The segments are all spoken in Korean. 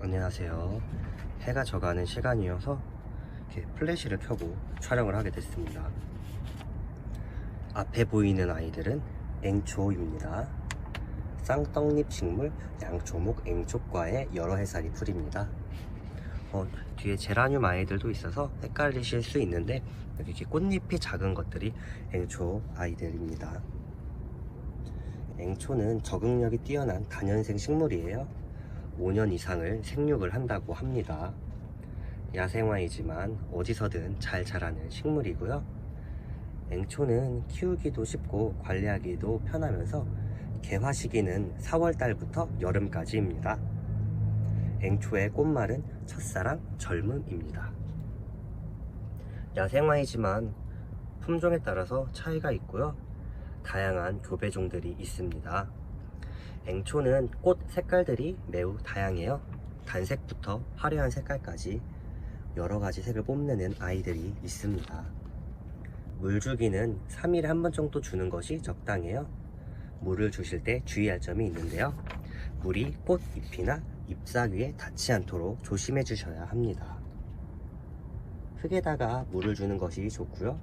안녕하세요. 해가 져가는 시간이어서 이렇게 플래시를 켜고 촬영을 하게 됐습니다. 앞에 보이는 아이들은 앵초입니다. 쌍떡잎 식물 양초목 앵초과의 여러 해살이 풀입니다. 뒤에 제라늄 아이들도 있어서 헷갈리실 수 있는데 이렇게 꽃잎이 작은 것들이 앵초 아이들입니다. 앵초는 적응력이 뛰어난 다년생 식물이에요. 5년 이상을 생육을 한다고 합니다. 야생화이지만 어디서든 잘 자라는 식물이고요. 앵초는 키우기도 쉽고 관리하기도 편하면서 개화 시기는 4월달부터 여름까지입니다. 앵초의 꽃말은 첫사랑 젊음입니다. 야생화이지만 품종에 따라서 차이가 있고요. 다양한 교배종들이 있습니다. 앵초는 꽃 색깔들이 매우 다양해요. 단색부터 화려한 색깔까지 여러가지 색을 뽐내는 아이들이 있습니다. 물 주기는 3일에 한 번 정도 주는 것이 적당해요. 물을 주실 때 주의할 점이 있는데요. 물이 꽃 잎이나 잎사귀에 닿지 않도록 조심해 주셔야 합니다. 흙에다가 물을 주는 것이 좋고요.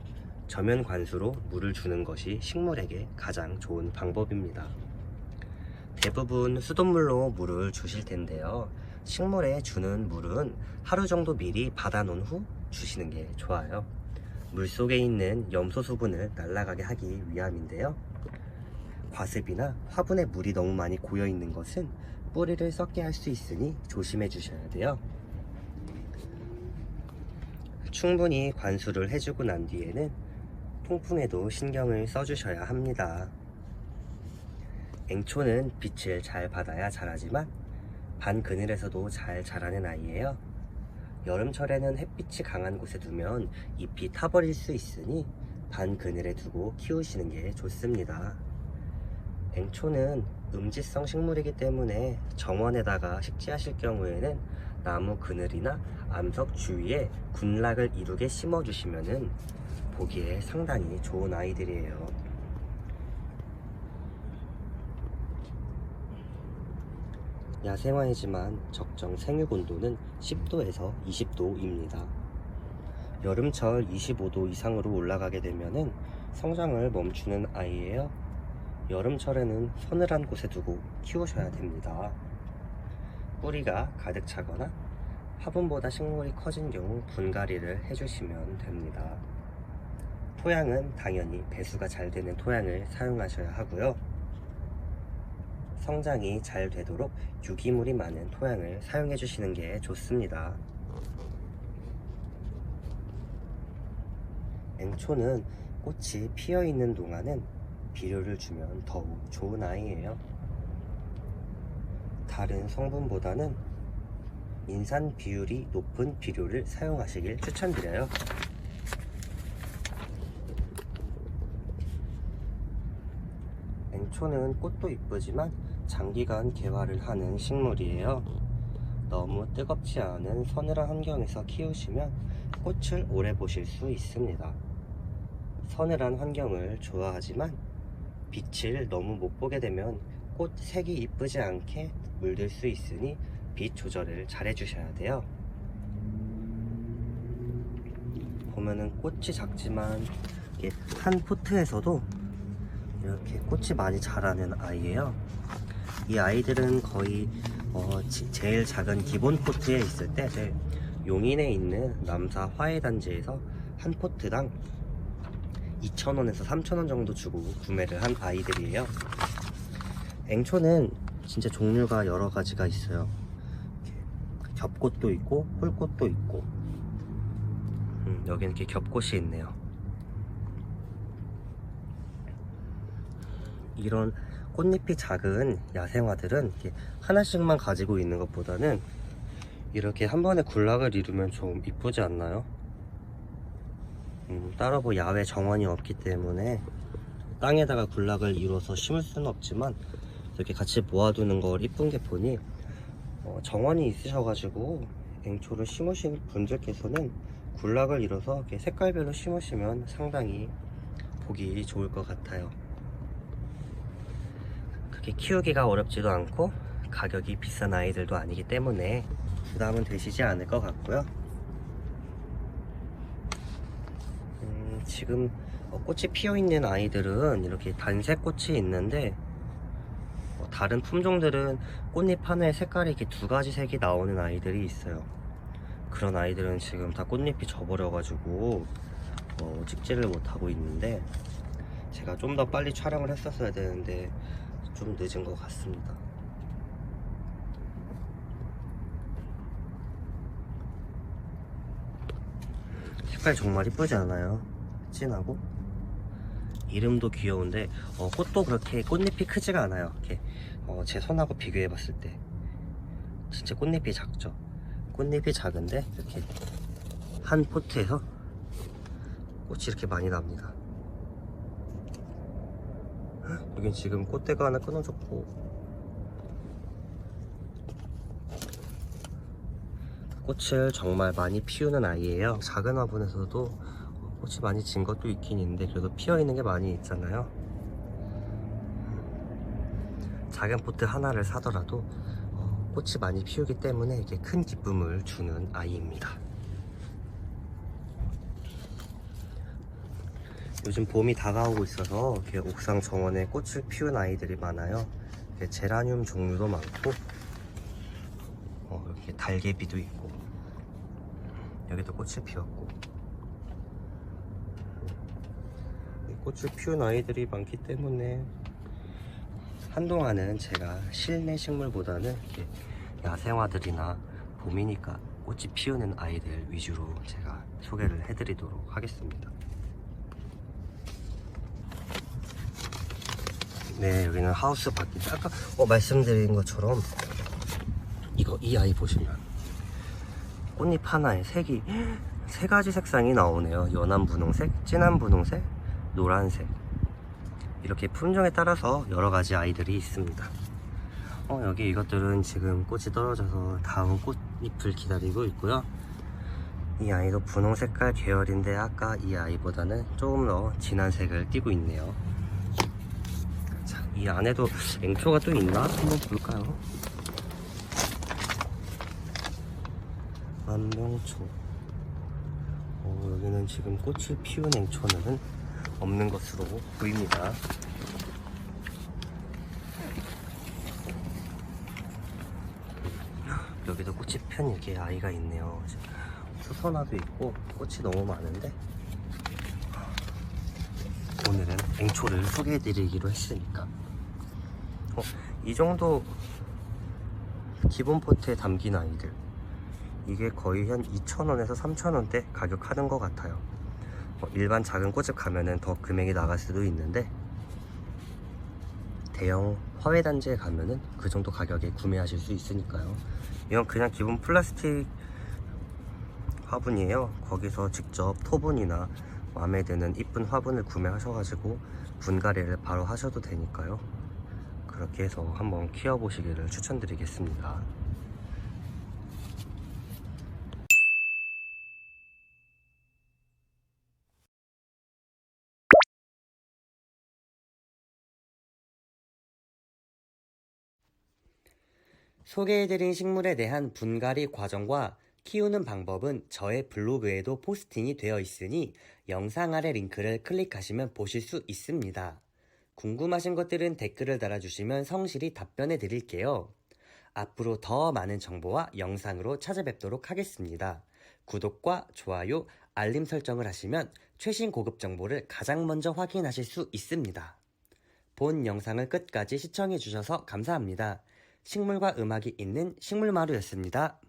저면 관수로 물을 주는 것이 식물에게 가장 좋은 방법입니다. 대부분 수돗물로 물을 주실 텐데요. 식물에 주는 물은 하루 정도 미리 받아놓은 후 주시는 게 좋아요. 물속에 있는 염소 수분을 날아가게 하기 위함인데요. 과습이나 화분에 물이 너무 많이 고여 있는 것은 뿌리를 썩게 할 수 있으니 조심해 주셔야 돼요. 충분히 관수를 해주고 난 뒤에는 통풍에도 신경을 써주셔야 합니다. 앵초는 빛을 잘 받아야 자라지만 반그늘에서도 잘 자라는 아이예요. 여름철에는 햇빛이 강한 곳에 두면 잎이 타버릴 수 있으니 반그늘에 두고 키우시는 게 좋습니다. 앵초는 음지성 식물이기 때문에 정원에다가 식재하실 경우에는 나무 그늘이나 암석 주위에 군락을 이루게 심어주시면 보기에 상당히 좋은 아이들이에요. 야생화이지만 적정 생육 온도는 10도에서 20도입니다. 여름철 25도 이상으로 올라가게 되면 성장을 멈추는 아이예요. 여름철에는 서늘한 곳에 두고 키우셔야 됩니다. 뿌리가 가득 차거나 화분보다 식물이 커진 경우 분갈이를 해주시면 됩니다. 토양은 당연히 배수가 잘 되는 토양을 사용하셔야 하고요. 성장이 잘 되도록 유기물이 많은 토양을 사용해 주시는 게 좋습니다. 앵초는 꽃이 피어 있는 동안은 비료를 주면 더욱 좋은 아이예요. 다른 성분보다는 인산 비율이 높은 비료를 사용하시길 추천드려요. 앵초는 꽃도 이쁘지만 장기간 개화를 하는 식물이에요. 너무 뜨겁지 않은 서늘한 환경에서 키우시면 꽃을 오래 보실 수 있습니다. 서늘한 환경을 좋아하지만 빛을 너무 못 보게 되면 꽃 색이 이쁘지 않게 물들 수 있으니 빛 조절을 잘 해주셔야 돼요. 보면은 꽃이 작지만 한 포트에서도 이렇게 꽃이 많이 자라는 아이예요. 이 아이들은 거의 제일 작은 기본 포트에 있을 때 용인에 있는 남사 화훼단지에서 한 포트당 2,000원에서 3,000원 정도 주고 구매를 한 아이들이에요. 앵초는 진짜 종류가 여러 가지가 있어요. 겹꽃도 있고 홀꽃도 있고 여기는 이렇게 겹꽃이 있네요. 이런 꽃잎이 작은 야생화들은 이렇게 하나씩만 가지고 있는 것보다는 이렇게 한 번에 군락을 이루면 좀 이쁘지 않나요? 따로 뭐 야외 정원이 없기 때문에 땅에다가 군락을 이뤄서 심을 수는 없지만 이렇게 같이 모아두는 걸 이쁜 게 보니 정원이 있으셔가지고 앵초를 심으신 분들께서는 군락을 이뤄서 이렇게 색깔별로 심으시면 상당히 보기 좋을 것 같아요. 그렇게 키우기가 어렵지도 않고 가격이 비싼 아이들도 아니기 때문에 부담은 되시지 않을 것 같고요. 지금 꽃이 피어있는 아이들은 이렇게 단색 꽃이 있는데, 다른 품종들은 꽃잎 하나에 색깔이 이렇게 두 가지 색이 나오는 아이들이 있어요. 그런 아이들은 지금 다 꽃잎이 져버려가지고 찍지를 못하고 있는데, 제가 좀 더 빨리 촬영을 했었어야 되는데 좀 늦은 것 같습니다. 색깔 정말 이쁘지 않아요? 진하고 이름도 귀여운데 꽃도 그렇게 꽃잎이 크지가 않아요. 이렇게 제 손하고 비교해 봤을 때 진짜 꽃잎이 작죠. 꽃잎이 작은데 이렇게 한 포트에서 꽃이 이렇게 많이 납니다. 여긴 지금 꽃대가 하나 끊어졌고, 꽃을 정말 많이 피우는 아이예요. 작은 화분에서도 꽃이 많이 진 것도 있긴 있는데 그래도 피어있는 게 많이 있잖아요. 작은 포트 하나를 사더라도 꽃이 많이 피우기 때문에 이게 큰 기쁨을 주는 아이입니다. 요즘 봄이 다가오고 있어서 이렇게 옥상 정원에 꽃을 피운 아이들이 많아요. 제라늄 종류도 많고, 이렇게 달개비도 있고, 여기도 꽃을 피웠고, 꽃을 피운 아이들이 많기 때문에 한동안은 제가 실내 식물보다는 이렇게 야생화들이나 봄이니까 꽃이 피우는 아이들 위주로 제가 소개를 해드리도록 하겠습니다. 네, 여기는 하우스 밖인데 아까 말씀드린 것처럼 이 아이 보시면 꽃잎 하나에 색이 세 가지 색상이 나오네요. 연한 분홍색, 진한 분홍색, 노란색. 이렇게 품종에 따라서 여러 가지 아이들이 있습니다. 여기 이것들은 지금 꽃이 떨어져서 다음 꽃잎을 기다리고 있고요. 이 아이도 분홍 색깔 계열인데 아까 이 아이보다는 조금 더 진한 색을 띠고 있네요. 자, 이 안에도 앵초가 또 있나? 한번 볼까요? 만병초. 여기는 지금 꽃을 피운 앵초는 없는 것으로 보입니다. 여기도 꽃이 핀 이렇게 아이가 있네요. 수선화도 있고 꽃이 너무 많은데 오늘은 앵초를 소개해드리기로 했으니까 이 정도 기본 포트에 담긴 아이들, 이게 거의 한 2,000원에서 3,000원대 가격 하는 것 같아요. 일반 작은 꽃집 가면은 더 금액이 나갈 수도 있는데 대형 화훼단지에 가면은 그 정도 가격에 구매하실 수 있으니까요. 이건 그냥 기본 플라스틱 화분이에요. 거기서 직접 토분이나 마음에 드는 이쁜 화분을 구매하셔가지고 분갈이를 바로 하셔도 되니까요. 그렇게 해서 한번 키워보시기를 추천드리겠습니다. 소개해드린 식물에 대한 분갈이 과정과 키우는 방법은 저의 블로그에도 포스팅이 되어 있으니 영상 아래 링크를 클릭하시면 보실 수 있습니다. 궁금하신 것들은 댓글을 달아주시면 성실히 답변해 드릴게요. 앞으로 더 많은 정보와 영상으로 찾아뵙도록 하겠습니다. 구독과 좋아요, 알림 설정을 하시면 최신 고급 정보를 가장 먼저 확인하실 수 있습니다. 본 영상을 끝까지 시청해 주셔서 감사합니다. 식물과 음악이 있는 식물마루였습니다.